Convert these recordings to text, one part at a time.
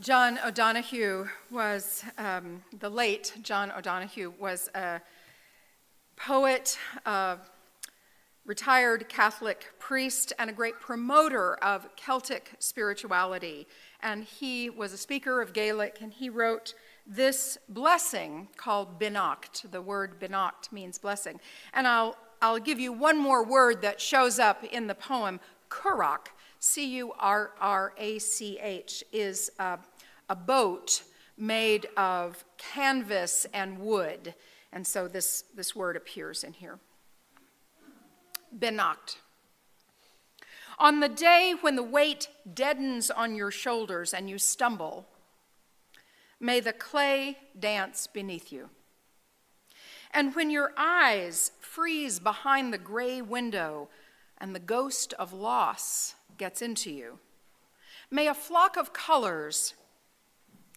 John O'Donohue was, the late John O'Donohue was a poet, a retired Catholic priest, and a great promoter of Celtic spirituality. And he was a speaker of Gaelic, and he wrote this blessing called Beannacht. The word Beannacht means blessing. And I'll give you one more word that shows up in the poem. Currach, C-U-R-R-A-C-H, is a boat made of canvas and wood. And so this word appears in here. Beannacht. On the day when the weight deadens on your shoulders and you stumble, may the clay dance beneath you. And when your eyes freeze behind the gray window and the ghost of loss gets into you, may a flock of colors,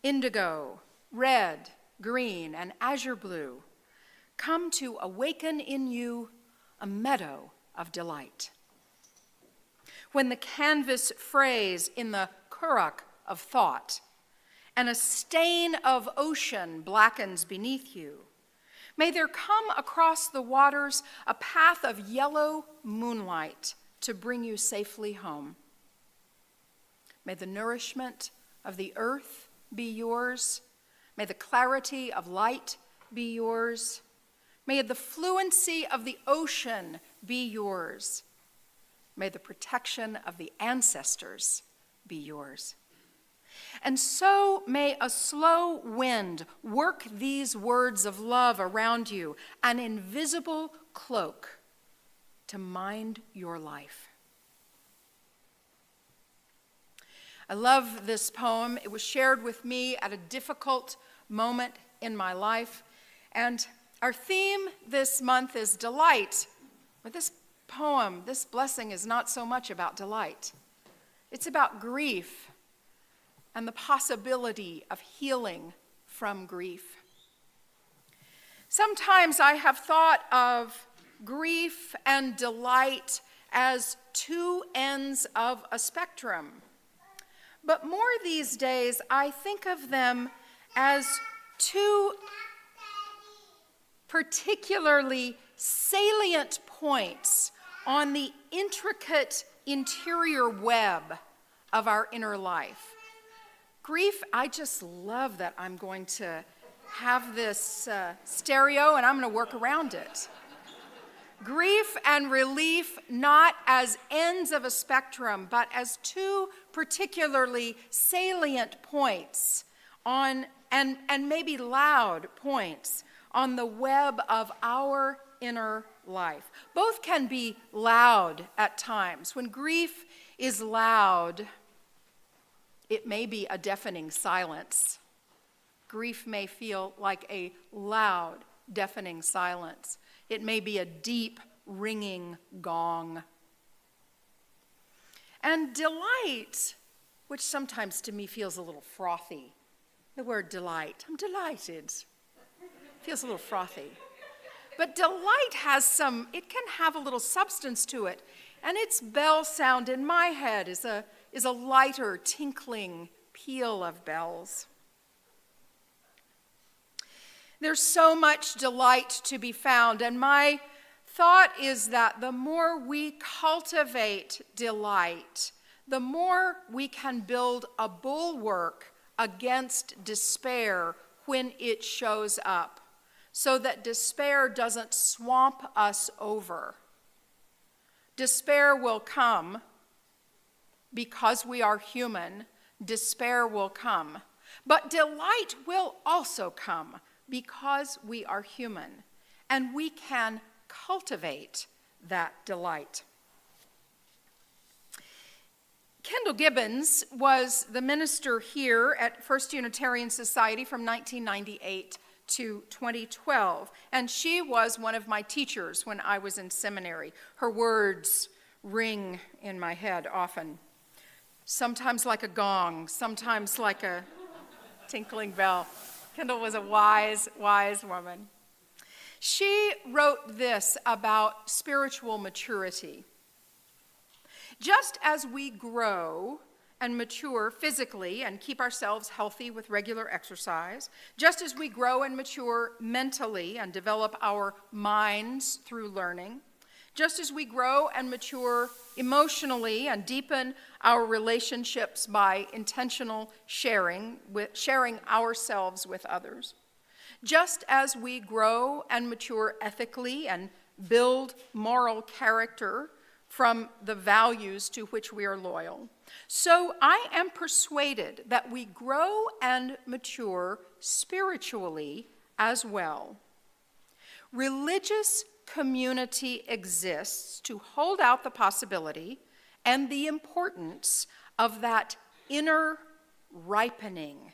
indigo, red, green, and azure blue, come to awaken in you a meadow of delight. When the canvas frays in the currach of thought, and a stain of ocean blackens beneath you, may there come across the waters a path of yellow moonlight to bring you safely home. May the nourishment of the earth be yours. May the clarity of light be yours. May the fluency of the ocean be yours. May the protection of the ancestors be yours. And so may a slow wind work these words of love around you, an invisible cloak to mind your life. I love this poem. It was shared with me at a difficult moment in my life. And our theme this month is delight. But this poem, this blessing, is not so much about delight. It's about grief and the possibility of healing from grief. Sometimes I have thought of grief and delight as two ends of a spectrum. But more these days, I think of them as two particularly salient points on the intricate interior web of our inner life. Grief, I just love that I'm going to have this stereo and I'm going to work around it. Grief and relief not as ends of a spectrum, but as two particularly salient points on, and maybe loud points on the web of our inner life. Both can be loud at times. When grief is loud, it may be a deafening silence. Grief may feel like a loud, deafening silence. It may be a deep, ringing gong. And delight, which sometimes to me feels a little frothy. The word delight, I'm delighted. Feels a little frothy. But delight it can have a little substance to it. And its bell sound in my head is a lighter, tinkling peal of bells. There's so much delight to be found, and my thought is that the more we cultivate delight, the more we can build a bulwark against despair when it shows up, so that despair doesn't swamp us over. Despair will come because we are human. Despair will come, but delight will also come because we are human, and we can cultivate that delight. Kendall Gibbons was the minister here at First Unitarian Society from 1998 to 2012, and she was one of my teachers when I was in seminary. Her words ring in my head often, sometimes like a gong, sometimes like a tinkling bell. Kendall was a wise, wise woman. She wrote this about spiritual maturity. Just as we grow and mature physically and keep ourselves healthy with regular exercise, just as we grow and mature mentally and develop our minds through learning, just as we grow and mature emotionally and deepen our relationships by intentional sharing ourselves with others, just as we grow and mature ethically and build moral character from the values to which we are loyal, so I am persuaded that we grow and mature spiritually as well. Religious community exists to hold out the possibility and the importance of that inner ripening,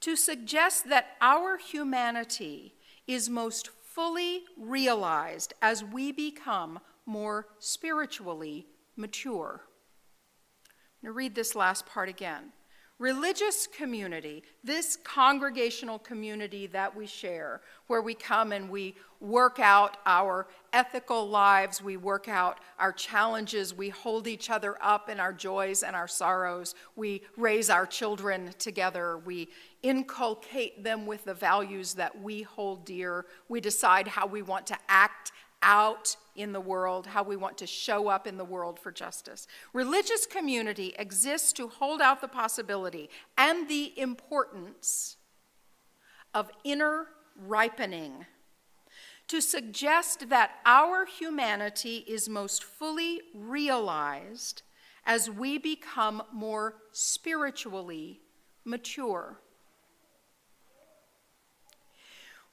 to suggest that our humanity is most fully realized as we become more spiritually mature. I'm going to read this last part again. Religious community, this congregational community that we share, where we come and we work out our ethical lives, we work out our challenges, we hold each other up in our joys and our sorrows, we raise our children together, we inculcate them with the values that we hold dear, we decide how we want to act out in the world, how we want to show up in the world for justice. Religious community exists to hold out the possibility and the importance of inner ripening, to suggest that our humanity is most fully realized as we become more spiritually mature.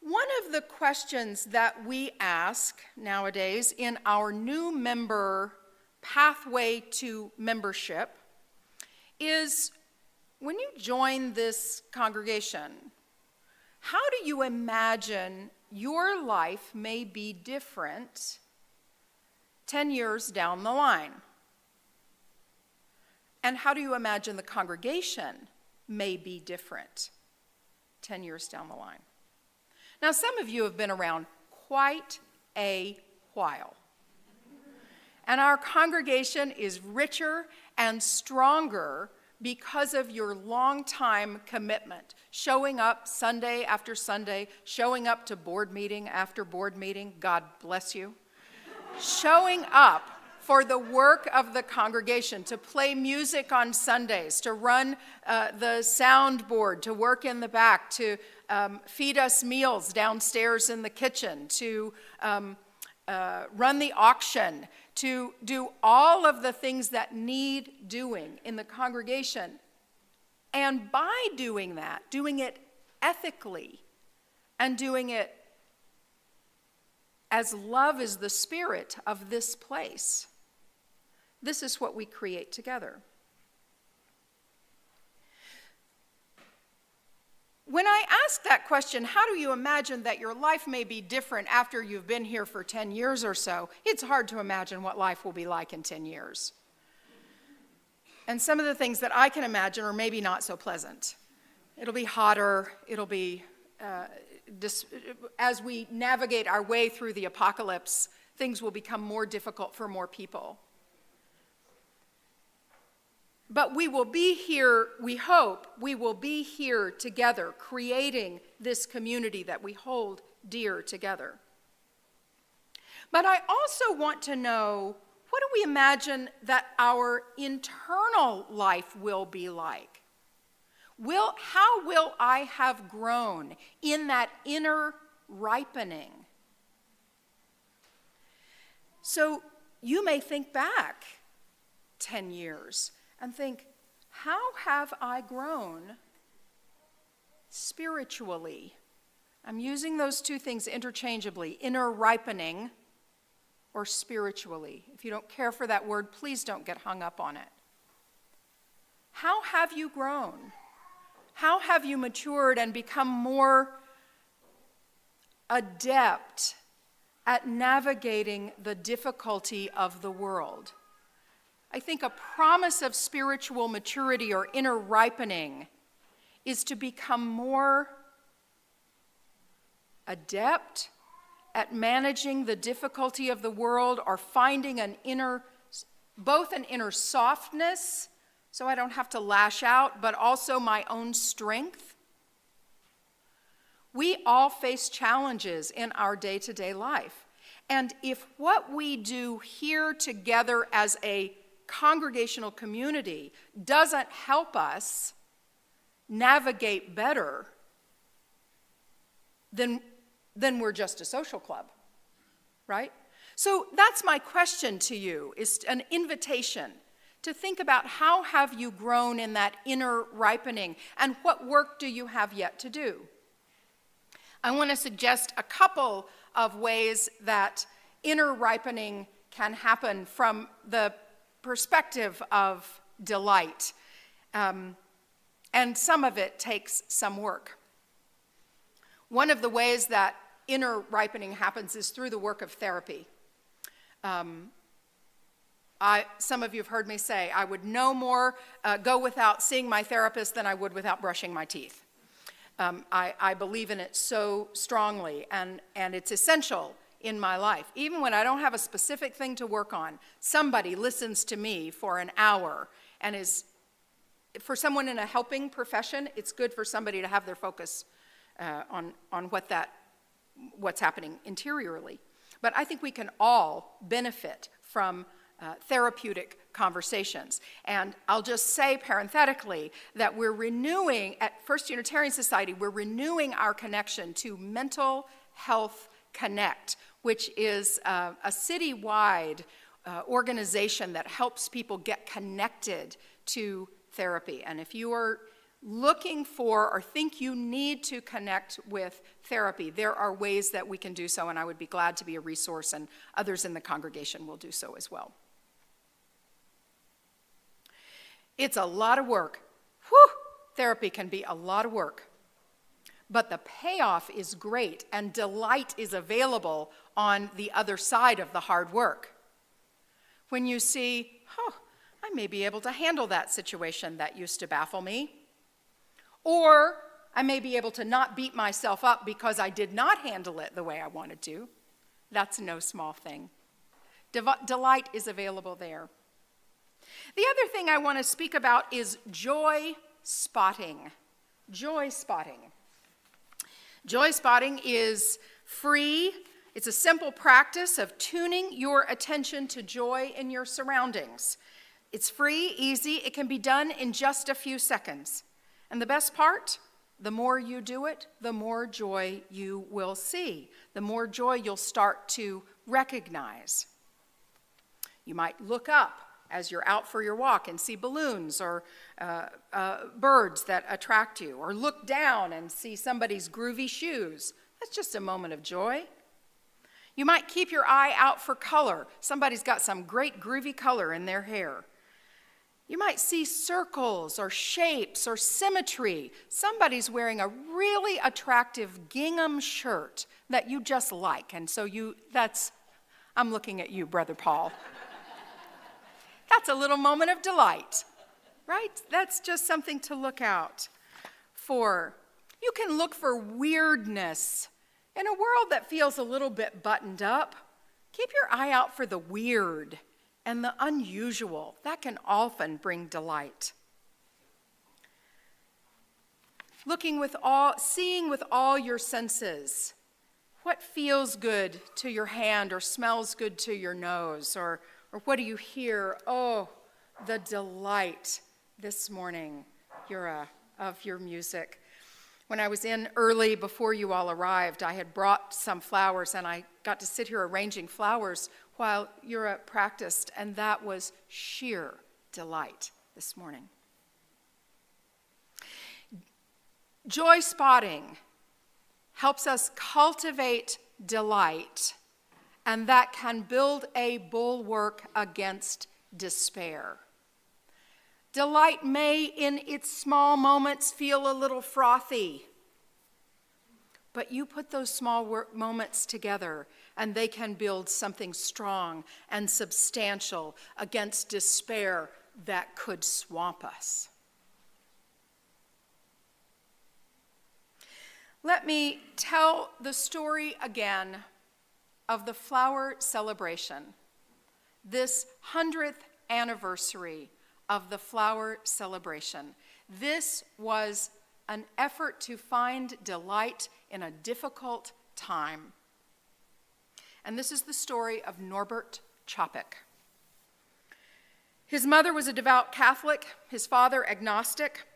One of the questions that we ask nowadays in our new member pathway to membership is, when you join this congregation, how do you imagine your life may be different 10 years down the line? And how do you imagine the congregation may be different 10 years down the line? Now, some of you have been around quite a while. And our congregation is richer and stronger because of your long-time commitment, showing up Sunday after Sunday, showing up to board meeting after board meeting, God bless you, showing up for the work of the congregation, to play music on Sundays, to run the soundboard, to work in the back, to feed us meals downstairs in the kitchen, to run the auction, to do all of the things that need doing in the congregation. And by doing that, doing it ethically and doing it as love is the spirit of this place, this is what we create together. When I ask that question, how do you imagine that your life may be different after you've been here for 10 years or so? It's hard to imagine what life will be like in 10 years. And some of the things that I can imagine are maybe not so pleasant. It'll be hotter, it'll be, as we navigate our way through the apocalypse, things will become more difficult for more people. But we will be here, we hope, we will be here together, creating this community that we hold dear together. But I also want to know, what do we imagine that our internal life will be like? How will I have grown in that inner ripening? So you may think back 10 years and think, how have I grown spiritually? I'm using those two things interchangeably, inner ripening or spiritually. If you don't care for that word, please don't get hung up on it. How have you grown? How have you matured and become more adept at navigating the difficulty of the world? I think a promise of spiritual maturity or inner ripening is to become more adept at managing the difficulty of the world, or finding both an inner softness so I don't have to lash out, but also my own strength. We all face challenges in our day-to-day life. And if what we do here together as a congregational community doesn't help us navigate better, then we're just a social club, right? So that's my question to you, is an invitation to think about how have you grown in that inner ripening, and what work do you have yet to do? I want to suggest a couple of ways that inner ripening can happen from the perspective of delight. And some of it takes some work. One of the ways that inner ripening happens is through the work of therapy. Some of you have heard me say, I would no more go without seeing my therapist than I would without brushing my teeth. I believe in it so strongly, and it's essential in my life. Even when I don't have a specific thing to work on, somebody listens to me for an hour, and for someone in a helping profession, it's good for somebody to have their focus on what's happening interiorly. But I think we can all benefit from therapeutic conversations. And I'll just say parenthetically that we're renewing, at First Unitarian Society, we're renewing our connection to Mental Health Connect, which is a citywide organization that helps people get connected to therapy. And if you are looking for or think you need to connect with therapy, there are ways that we can do so, and I would be glad to be a resource, and others in the congregation will do so as well. It's a lot of work. Whew! Therapy can be a lot of work. But the payoff is great, and delight is available on the other side of the hard work. When you see, I may be able to handle that situation that used to baffle me, or I may be able to not beat myself up because I did not handle it the way I wanted to. That's no small thing. Delight is available there. The other thing I want to speak about is joy spotting. Joy spotting. Joy spotting is free. It's a simple practice of tuning your attention to joy in your surroundings. It's free, easy. It can be done in just a few seconds. And the best part, the more you do it, the more joy you will see. The more joy you'll start to recognize. You might look up as you're out for your walk and see balloons or birds that attract you, or look down and see somebody's groovy shoes. That's just a moment of joy. You might keep your eye out for color. Somebody's got some great groovy color in their hair. You might see circles or shapes or symmetry. Somebody's wearing a really attractive gingham shirt that you just like, and so I'm looking at you, Brother Paul. That's a little moment of delight, right? That's just something to look out for. You can look for weirdness. In a world that feels a little bit buttoned up, keep your eye out for the weird and the unusual. That can often bring delight. Seeing with all your senses. What feels good to your hand or smells good to your nose, or what do you hear? Oh, the delight this morning, Yura, of your music. When I was in early before you all arrived, I had brought some flowers, and I got to sit here arranging flowers while Yura practiced, and that was sheer delight this morning. Joy spotting helps us cultivate delight, and that can build a bulwark against despair. Delight may, in its small moments, feel a little frothy, but you put those small moments together, and they can build something strong and substantial against despair that could swamp us. Let me tell the story again of the flower celebration, this 100th anniversary of the flower celebration. This was an effort to find delight in a difficult time. And this is the story of Norbert Čapek. His mother was a devout Catholic, his father agnostic.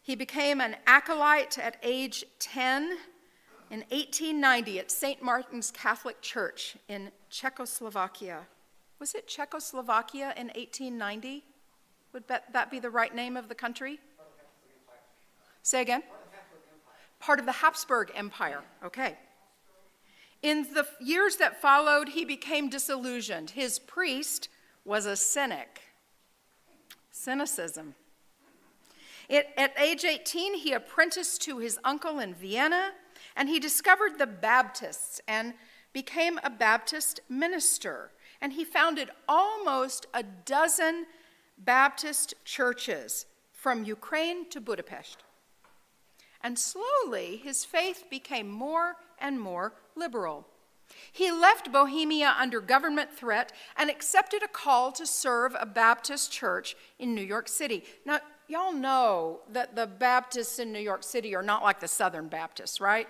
He became an acolyte at age 10 in 1890 at St. Martin's Catholic Church in Czechoslovakia. Was it Czechoslovakia in 1890? Would that be the right name of the country? Say again? Part of the Habsburg Empire. Okay. In the years that followed, he became disillusioned. His priest was a cynic. Cynicism. At age 18, he apprenticed to his uncle in Vienna, and he discovered the Baptists and became a Baptist minister. And he founded almost a dozen Baptist churches from Ukraine to Budapest. And slowly, his faith became more and more liberal. He left Bohemia under government threat and accepted a call to serve a Baptist church in New York City. Now, y'all know that the Baptists in New York City are not like the Southern Baptists, right?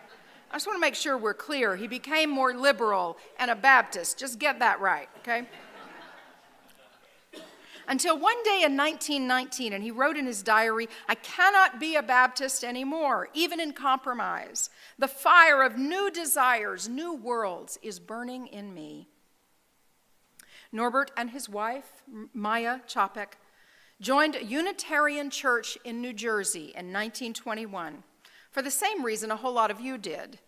I just want to make sure we're clear. He became more liberal and a Baptist. Just get that right, okay? Until one day in 1919, and he wrote in his diary, "I cannot be a Baptist anymore, even in compromise. The fire of new desires, new worlds is burning in me." Norbert and his wife, Maya Čapek, joined a Unitarian church in New Jersey in 1921 for the same reason a whole lot of you did.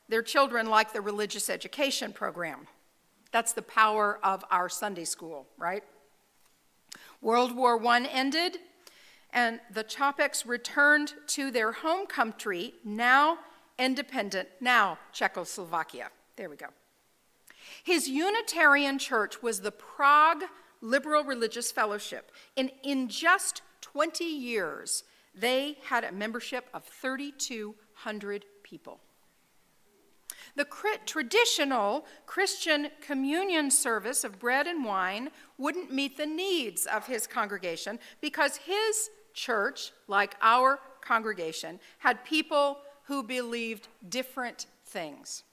Their children liked the religious education program. That's the power of our Sunday school, right? World War I ended, and the Čapeks returned to their home country, now independent, now Czechoslovakia. There we go. His Unitarian church was the Prague Liberal Religious Fellowship. In just 20 years, they had a membership of 3,200 people. The traditional Christian communion service of bread and wine wouldn't meet the needs of his congregation because his church, like our congregation, had people who believed different things.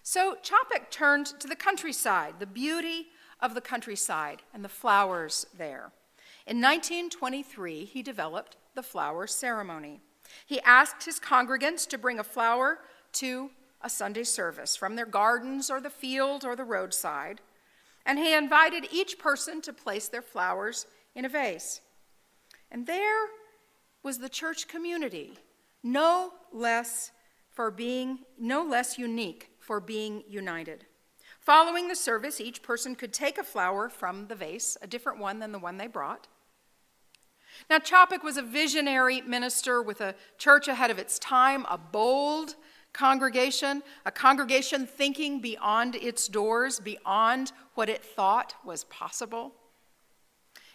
So Čapek turned to the countryside, the beauty of the countryside and the flowers there. In 1923, he developed the flower ceremony. He asked his congregants to bring a flower to a Sunday service from their gardens or the field or the roadside, and he invited each person to place their flowers in a vase. And there was the church community, no less unique for being united. Following the service, each person could take a flower from the vase, a different one than the one they brought. Now, Čapek was a visionary minister with a church ahead of its time, a bold congregation, a congregation thinking beyond its doors, beyond what it thought was possible.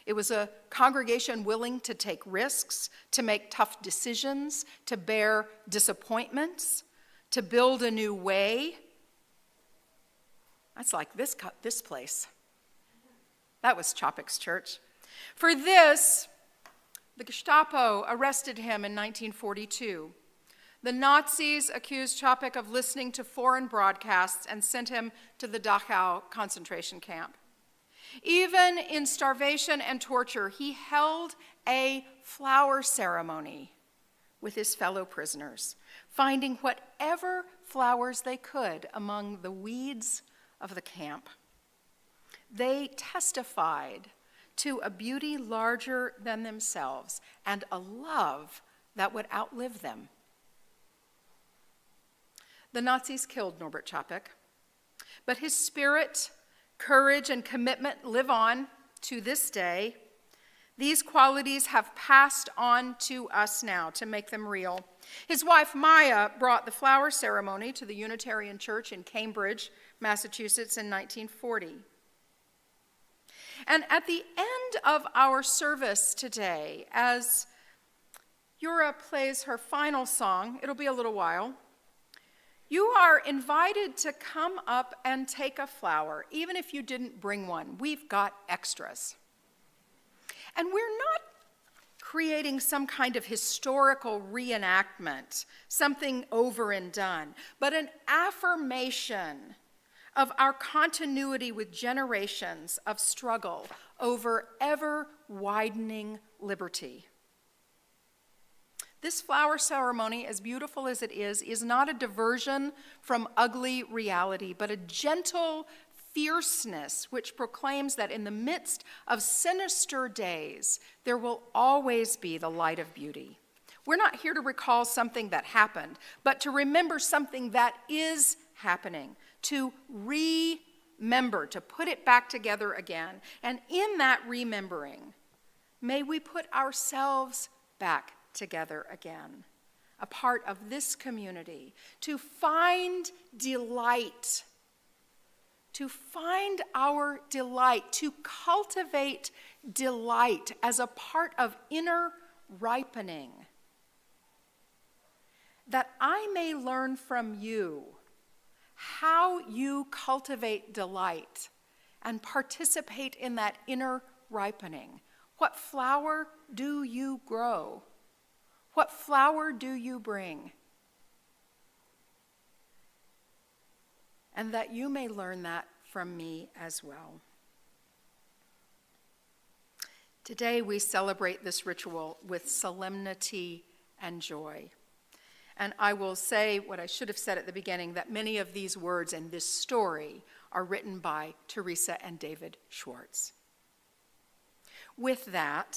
It was a congregation willing to take risks, to make tough decisions, to bear disappointments, to build a new way. That's like this place. That was Čapek's church. For this, the Gestapo arrested him in 1942. The Nazis accused Čapek of listening to foreign broadcasts and sent him to the Dachau concentration camp. Even in starvation and torture, he held a flower ceremony with his fellow prisoners, finding whatever flowers they could among the weeds of the camp. They testified to a beauty larger than themselves and a love that would outlive them. The Nazis killed Norbert Čapek, but his spirit, courage, and commitment live on to this day. These qualities have passed on to us now to make them real. His wife, Maya, brought the flower ceremony to the Unitarian Church in Cambridge, Massachusetts in 1940. And at the end of our service today, as Yura plays her final song, it'll be a little while, you are invited to come up and take a flower, even if you didn't bring one. We've got extras. And we're not creating some kind of historical reenactment, something over and done, but an affirmation of our continuity with generations of struggle over ever-widening liberty. This flower ceremony, as beautiful as it is not a diversion from ugly reality, but a gentle fierceness which proclaims that in the midst of sinister days, there will always be the light of beauty. We're not here to recall something that happened, but to remember something that is happening, to remember, to put it back together again. And in that remembering, may we put ourselves back together again, a part of this community, to find delight, to find our delight, to cultivate delight as a part of inner ripening, that I may learn from you how you cultivate delight and participate in that inner ripening. What flower do you grow? What flower do you bring? And that you may learn that from me as well. Today we celebrate this ritual with solemnity and joy. And I will say what I should have said at the beginning, that many of these words in this story are written by Teresa and David Schwartz. With that,